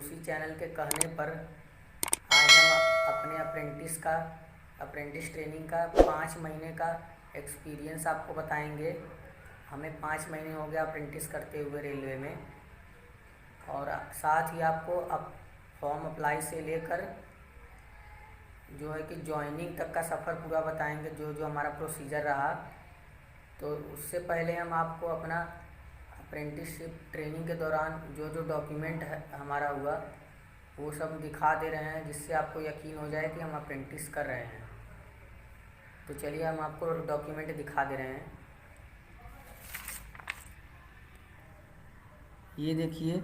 उसी चैनल के कहने पर आज हम अपने अप्रेंटिस ट्रेनिंग का 5 महीने का एक्सपीरियंस आपको बताएंगे। हमें 5 महीने हो गया अप्रेंटिस करते हुए रेलवे में, और साथ ही आपको अब फॉर्म अप्लाई से लेकर जो है कि जॉइनिंग तक का सफ़र पूरा बताएंगे, जो जो हमारा प्रोसीजर रहा। तो उससे पहले हम आपको अपना अप्रेंटिसशिप ट्रेनिंग के दौरान जो जो डॉक्यूमेंट है हमारा हुआ वो सब दिखा दे रहे हैं, जिससे आपको यकीन हो जाए कि हम अप्रेंटिस कर रहे हैं। तो चलिए हम आपको डॉक्यूमेंट दिखा दे रहे हैं। ये देखिए,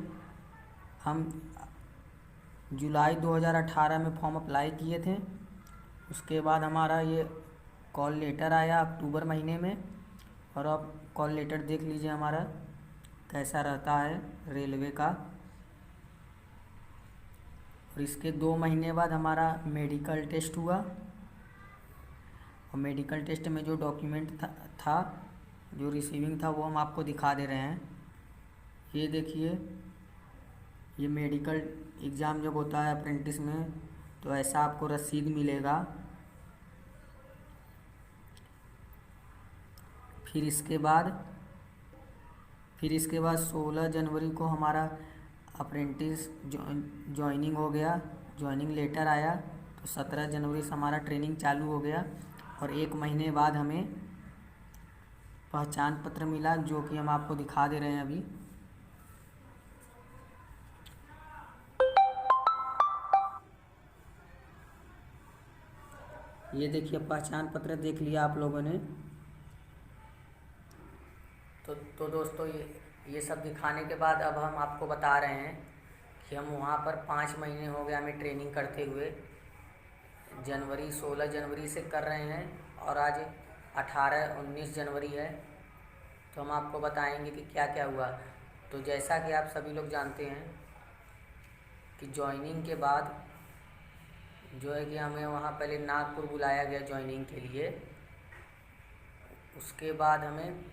हम जुलाई 2018 में फॉर्म अप्लाई किए थे। उसके बाद हमारा ये कॉल लेटर आया अक्टूबर महीने में, और अब कॉल लेटर देख लीजिए हमारा कैसा रहता है रेलवे का। और इसके 2 महीने बाद हमारा मेडिकल टेस्ट हुआ, और मेडिकल टेस्ट में जो डॉक्यूमेंट था जो रिसीविंग था वो हम आपको दिखा दे रहे हैं। ये देखिए, ये मेडिकल एग्ज़ाम जब होता है अप्रेंटिस में तो ऐसा आपको रसीद मिलेगा। फिर इसके बाद 16 जनवरी को हमारा अप्रेंटिस ज्वाइनिंग हो गया, ज्वाइनिंग लेटर आया। तो 17 जनवरी से हमारा ट्रेनिंग चालू हो गया, और 1 महीने बाद हमें पहचान पत्र मिला, जो कि हम आपको दिखा दे रहे हैं अभी। ये देखिए, पहचान पत्र देख लिया आप लोगों ने। तो दोस्तों, ये सब दिखाने के बाद अब हम आपको बता रहे हैं कि हम वहाँ पर 5 महीने हो गया हमें ट्रेनिंग करते हुए। 16 जनवरी से कर रहे हैं, और आज 19 जनवरी है। तो हम आपको बताएंगे कि क्या क्या हुआ। तो जैसा कि आप सभी लोग जानते हैं कि जॉइनिंग के बाद जो है कि हमें वहाँ पहले नागपुर बुलाया गया जॉइनिंग के लिए। उसके बाद हमें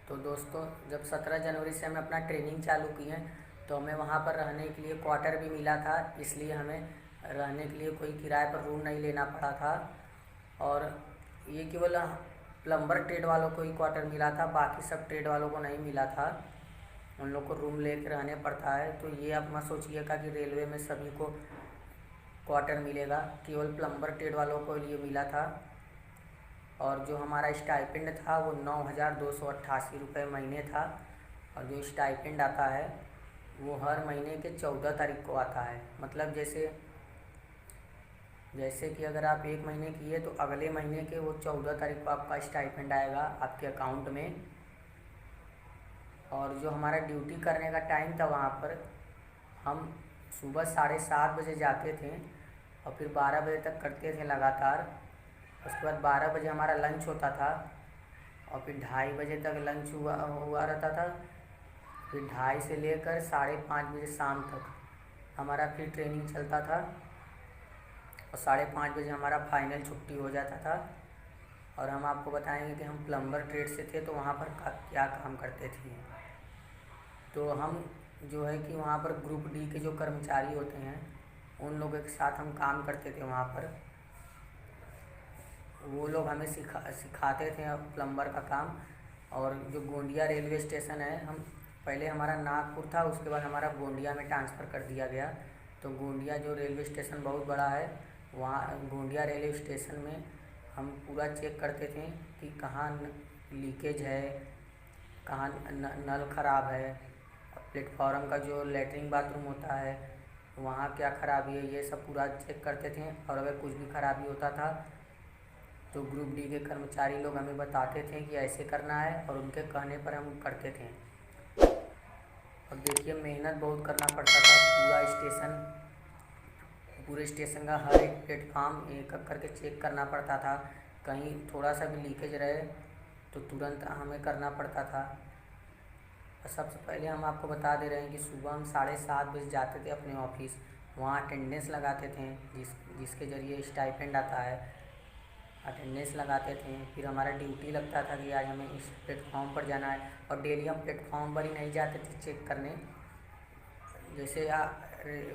तो दोस्तों, जब 17 जनवरी से हमें अपना ट्रेनिंग चालू की है तो हमें वहाँ पर रहने के लिए क्वार्टर भी मिला था, इसलिए हमें रहने के लिए कोई किराए पर रूम नहीं लेना पड़ा था। और ये केवल प्लम्बर ट्रेड वालों को ही क्वार्टर मिला था, बाकी सब ट्रेड वालों को नहीं मिला था। उन लोग को रूम ले कर रहने पड़ता है। तो ये आप मत सोचिएगा कि रेलवे में सभी को क्वार्टर मिलेगा, केवल प्लम्बर ट्रेड वालों को लिए मिला था। और जो हमारा स्टाइपेंड था वो 9,288 रुपये महीने था, और जो स्टाइपेंड आता है वो हर महीने के 14 तारीख को आता है। मतलब जैसे कि अगर आप 1 महीने किए तो अगले महीने के वो 14 तारीख को आपका स्टाइपेंड आएगा आपके अकाउंट में। और जो हमारा ड्यूटी करने का टाइम था वहाँ पर, हम सुबह 7:30 बजे जाते थे और फिर 12 बजे तक करते थे लगातार। उसके बाद 12 बजे हमारा लंच होता था, और फिर 2:30 बजे तक लंच हुआ रहता था। फिर 2:30 से लेकर 5:30 बजे शाम तक हमारा फिर ट्रेनिंग चलता था, और 5:30 बजे हमारा फाइनल छुट्टी हो जाता था। और हम आपको बताएंगे कि हम प्लम्बर ट्रेड से थे तो वहाँ पर क्या काम करते थे। तो हम जो है कि वहाँ पर ग्रुप डी के जो कर्मचारी होते हैं उन लोगों के साथ हम काम करते थे वहाँ पर। वो लोग हमें सिखाते थे प्लम्बर का काम। और जो गोंदिया रेलवे स्टेशन है, हम पहले हमारा नागपुर था, उसके बाद हमारा गोंदिया में ट्रांसफ़र कर दिया गया। तो गोंदिया जो रेलवे स्टेशन बहुत बड़ा है, वहाँ गोंदिया रेलवे स्टेशन में हम पूरा चेक करते थे कि कहाँ लीकेज है, कहाँ नल ख़राब है, प्लेटफॉर्म का जो लेटरिन बाथरूम होता है वहाँ क्या ख़राबी है, ये सब पूरा चेक करते थे। और अगर कुछ भी ख़राबी होता था तो ग्रुप डी के कर्मचारी लोग हमें बताते थे कि ऐसे करना है, और उनके कहने पर हम करते थे। और देखिए, मेहनत बहुत करना पड़ता था। पूरे स्टेशन का हर एक प्लेटफार्म एक एक करके चेक करना पड़ता था। कहीं थोड़ा सा भी लीकेज रहे तो तुरंत हमें करना पड़ता था। और सबसे पहले हम आपको बता दे रहे हैं कि सुबह हम 7:30 बजे जाते थे अपने ऑफिस, वहाँ अटेंडेंस लगाते थे जिसके ज़रिए स्टाइपेंड आता है। अटेंडेंस लगाते थे, फिर हमारा ड्यूटी लगता था कि आज हमें इस प्लेटफॉर्म पर जाना है, और डेली हम प्लेटफॉर्म पर ही नहीं जाते थे चेक करने। जैसे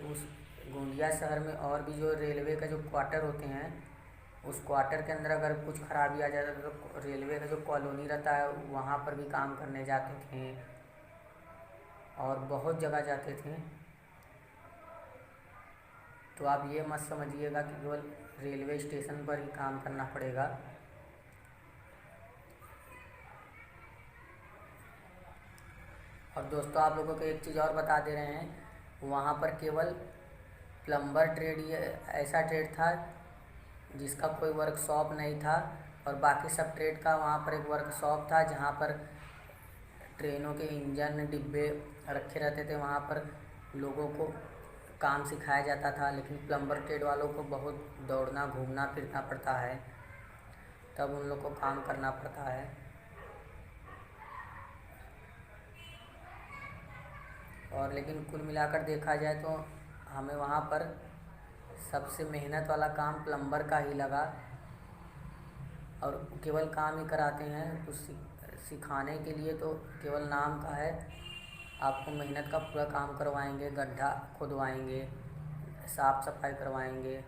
उस गोंदिया शहर में और भी जो रेलवे का जो क्वार्टर होते हैं, उस क्वार्टर के अंदर अगर कुछ खराबी आ जाता है तो रेलवे का जो कॉलोनी रहता है वहाँ पर भी काम करने जाते थे, और बहुत जगह जाते थे। तो आप ये मत समझिएगा कि केवल रेलवे स्टेशन पर ही काम करना पड़ेगा। और दोस्तों आप लोगों को एक चीज़ और बता दे रहे हैं, वहाँ पर केवल प्लम्बर ट्रेड ये ऐसा ट्रेड था जिसका कोई वर्कशॉप नहीं था, और बाकी सब ट्रेड का वहाँ पर एक वर्कशॉप था जहाँ पर ट्रेनों के इंजन डिब्बे रखे रहते थे, वहाँ पर लोगों को काम सिखाया जाता था। लेकिन प्लम्बर ट्रेड वालों को बहुत दौड़ना घूमना फिरना पड़ता है, तब उन लोग को काम करना पड़ता है। और लेकिन कुल मिलाकर देखा जाए तो हमें वहाँ पर सबसे मेहनत वाला काम प्लम्बर का ही लगा। और केवल काम ही कराते हैं, कुछ सिखाने के लिए तो केवल नाम का है। आपको मेहनत का पूरा काम करवाएंगे, गड्ढा खुदवाएंगे, साफ़ सफाई करवाएंगे,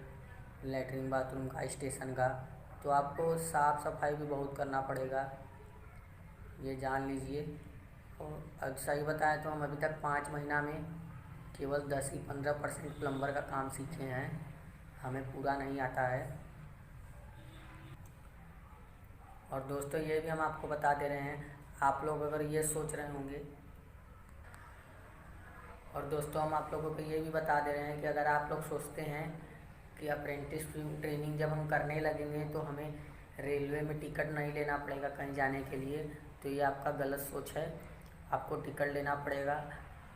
लेटरिन बाथरूम का, स्टेशन का, तो आपको साफ़ सफाई भी बहुत करना पड़ेगा, ये जान लीजिए। और सही बताएं तो हम अभी तक 5 महीना में केवल 10 ही 15% प्लम्बर का काम सीखे हैं, हमें पूरा नहीं आता है। और दोस्तों ये भी हम आपको बता दे रहे हैं, आप लोग अगर ये सोच रहे होंगे, और दोस्तों हम आप लोगों को ये भी बता दे रहे हैं कि अगर आप लोग सोचते हैं कि अप्रेंटिस ट्रेनिंग जब हम करने लगेंगे तो हमें रेलवे में टिकट नहीं लेना पड़ेगा कहीं जाने के लिए, तो ये आपका गलत सोच है। आपको टिकट लेना पड़ेगा,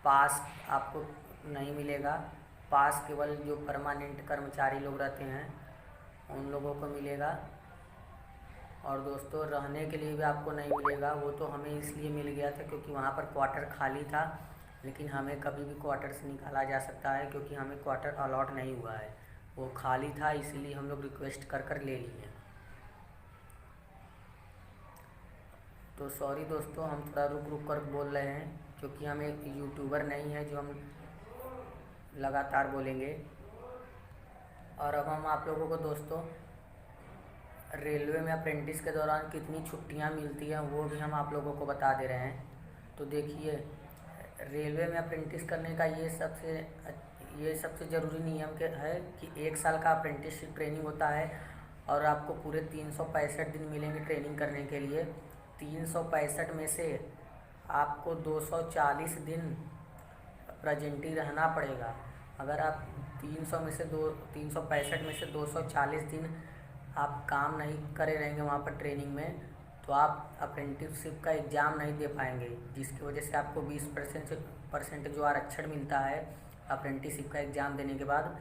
पास आपको नहीं मिलेगा। पास केवल जो परमानेंट कर्मचारी लोग रहते हैं उन लोगों को मिलेगा। और दोस्तों रहने के लिए भी आपको नहीं मिलेगा, वो तो हमें इसलिए मिल गया था क्योंकि वहाँ पर क्वार्टर खाली था, लेकिन हमें कभी भी क्वार्टर से निकाला जा सकता है क्योंकि हमें क्वार्टर अलॉट नहीं हुआ है, वो खाली था, इसीलिए हम लोग रिक्वेस्ट कर कर ले लिए। तो सॉरी दोस्तों, हम थोड़ा रुक रुक कर बोल रहे हैं क्योंकि हम एक यूट्यूबर नहीं है जो हम लगातार बोलेंगे। और अब हम आप लोगों को दोस्तों रेलवे में अप्रेंटिस के दौरान कितनी छुट्टियां मिलती हैं वो भी हम आप लोगों को बता दे रहे हैं। तो देखिए, रेलवे में अप्रेंटिस करने का ये सबसे ज़रूरी नियम है कि 1 साल का अप्रेंटिसशिप ट्रेनिंग होता है, और आपको पूरे 365 दिन मिलेंगे ट्रेनिंग करने के लिए। 365 में से आपको 240 दिन प्रेजेंटी रहना पड़ेगा। अगर आप 365 में से 240 दिन आप काम नहीं करे रहेंगे वहाँ पर ट्रेनिंग में, तो आप अप्रेंटिसशिप का एग्ज़ाम नहीं दे पाएंगे, जिसकी वजह से आपको 20% जो आरक्षण मिलता है अप्रेंटिसशिप का एग्ज़ाम देने के बाद,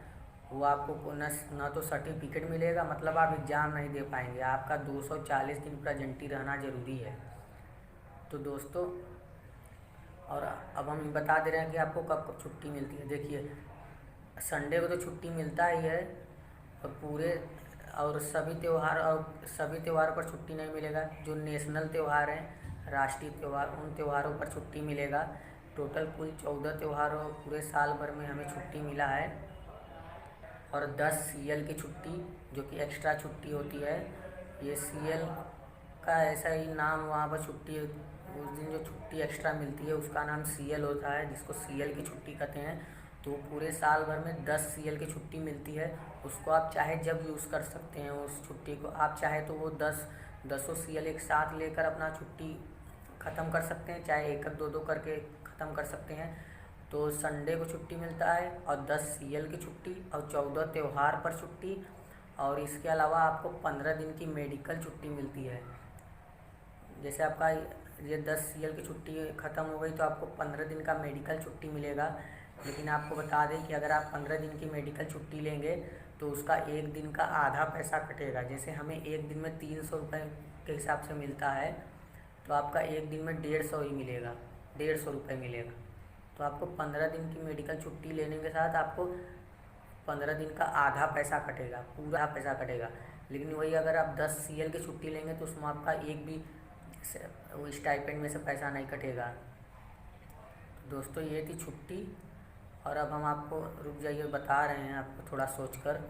वो आपको न तो सर्टिफिकेट मिलेगा, मतलब आप एग्ज़ाम नहीं दे पाएंगे। आपका 240 दिन प्रेजेंटी रहना ज़रूरी है। तो दोस्तों, और अब हम बता दे रहे हैं कि आपको कब कब छुट्टी मिलती है। देखिए, संडे को तो छुट्टी मिलता ही है, और सभी त्योहार पर छुट्टी नहीं मिलेगा। जो नेशनल त्यौहार हैं, राष्ट्रीय त्यौहार, उन त्योहारों पर छुट्टी मिलेगा। टोटल कुल 14 त्योहारों पूरे साल भर में हमें छुट्टी मिला है, और 10 CL की छुट्टी जो कि एक्स्ट्रा छुट्टी होती है। ये CL का ऐसा ही नाम, वहाँ पर छुट्टी उस दिन जो छुट्टी एक्स्ट्रा मिलती है उसका नाम CL होता है, जिसको CL की छुट्टी कहते हैं। तो पूरे साल भर में 10 CL की छुट्टी मिलती है, उसको आप चाहे जब यूज़ कर सकते हैं। उस छुट्टी को आप चाहे तो वो 10 CL एक साथ लेकर अपना छुट्टी ख़त्म कर सकते हैं, चाहे एक दो करके ख़त्म कर सकते हैं। तो संडे को छुट्टी मिलता है, और 10 CL की छुट्टी, और 14 त्यौहार पर छुट्टी, और इसके अलावा आपको 15 दिन की मेडिकल छुट्टी मिलती है। जैसे आपका ये 10 CL की छुट्टी ख़त्म हो गई तो आपको 15 दिन का मेडिकल छुट्टी मिलेगा। लेकिन आपको बता दें कि अगर आप 15 दिन की मेडिकल छुट्टी लेंगे तो उसका 1 दिन का आधा पैसा कटेगा। जैसे हमें 1 दिन में 300 रुपये के हिसाब से मिलता है, तो आपका 1 दिन में 150 ही मिलेगा, 150 रुपये मिलेगा। तो आपको 15 दिन की मेडिकल छुट्टी लेने के साथ आपको 15 दिन का आधा पैसा कटेगा, पूरा पैसा कटेगा। लेकिन वही अगर आप 10 CL की छुट्टी लेंगे तो उसमें आपका एक भी वो स्टाइपेंड में से पैसा नहीं कटेगा। दोस्तों ये थी छुट्टी, और अब हम आपको रुक जाइए बता रहे हैं आपको थोड़ा सोचकर।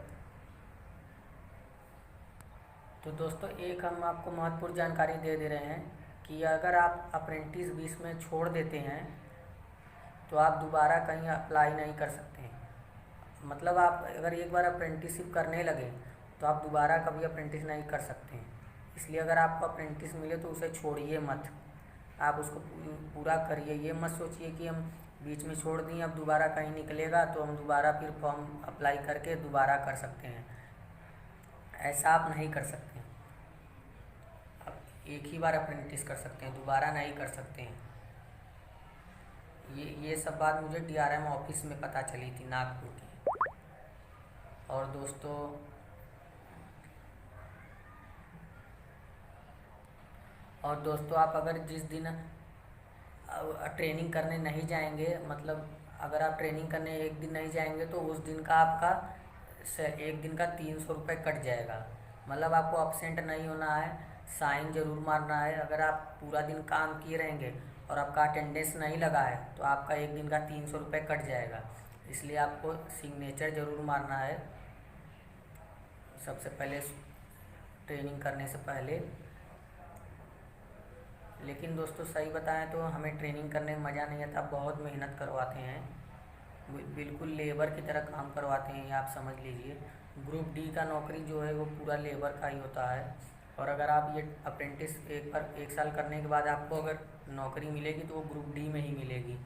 तो दोस्तों एक हम आपको महत्वपूर्ण जानकारी दे रहे हैं कि अगर आप अप्रेंटिस बीच में छोड़ देते हैं तो आप दोबारा कहीं अप्लाई नहीं कर सकते हैं। मतलब आप अगर एक बार अप्रेंटिसशिप करने लगे तो आप दोबारा कभी अप्रेंटिस नहीं कर सकते हैं। इसलिए अगर आपको अप्रेंटिस मिले तो उसे छोड़िए मत, आप उसको पूरा करिए। ये मत सोचिए कि हम बीच में छोड़ दिए अब दोबारा कहीं निकलेगा तो हम दोबारा फिर फॉर्म अप्लाई करके दोबारा कर सकते हैं। ऐसा आप नहीं कर सकते हैं। आप एक ही बार अप्रेंटिस कर सकते हैं, दोबारा नहीं कर सकते हैं। ये सब बात मुझे DRM ऑफिस में पता चली थी नागपुर की। और दोस्तों आप अगर जिस दिन ट्रेनिंग करने नहीं जाएंगे, मतलब अगर आप ट्रेनिंग करने एक दिन नहीं जाएंगे तो उस दिन का आपका एक दिन का 300 रुपये कट जाएगा। मतलब आपको अपसेंट नहीं होना है, साइन ज़रूर मारना है। अगर आप पूरा दिन काम किए रहेंगे और आपका अटेंडेंस नहीं लगा है तो आपका एक दिन का 300 रुपये कट जाएगा। इसलिए आपको सिग्नेचर ज़रूर मारना है सबसे पहले ट्रेनिंग करने से पहले। लेकिन दोस्तों सही बताएं तो हमें ट्रेनिंग करने में मज़ा नहीं आता, बहुत मेहनत करवाते हैं, बिल्कुल लेबर की तरह काम करवाते हैं, ये आप समझ लीजिए। ग्रुप D का नौकरी जो है वो पूरा लेबर का ही होता है। और अगर आप ये अप्रेंटिस एक साल करने के बाद आपको अगर नौकरी मिलेगी तो वो ग्रुप D में ही मिलेगी।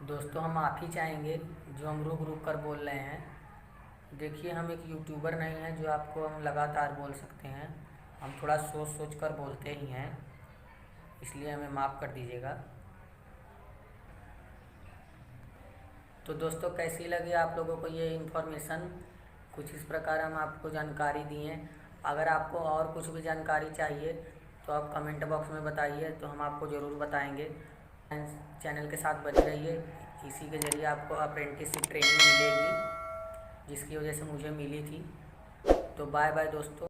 दोस्तों हम आप ही चाहेंगे जो हम रुक रुक कर बोल रहे हैं। देखिए हम एक यूट्यूबर नहीं हैं जो आपको हम लगातार बोल सकते हैं, हम थोड़ा सोच सोच कर बोलते ही हैं, इसलिए हमें माफ़ कर दीजिएगा। तो दोस्तों कैसी लगी आप लोगों को ये इन्फॉर्मेशन? कुछ इस प्रकार हम आपको जानकारी दी हैं। अगर आपको और कुछ भी जानकारी चाहिए तो आप कमेंट बॉक्स में बताइए, तो हम आपको ज़रूर बताएंगे। चैनल के साथ बने रहिए, इसी के ज़रिए आपको अप्रेंटिसशिप ट्रेनिंग मिलेगी जिसकी वजह से मुझे मिली थी। तो बाय बाय दोस्तों।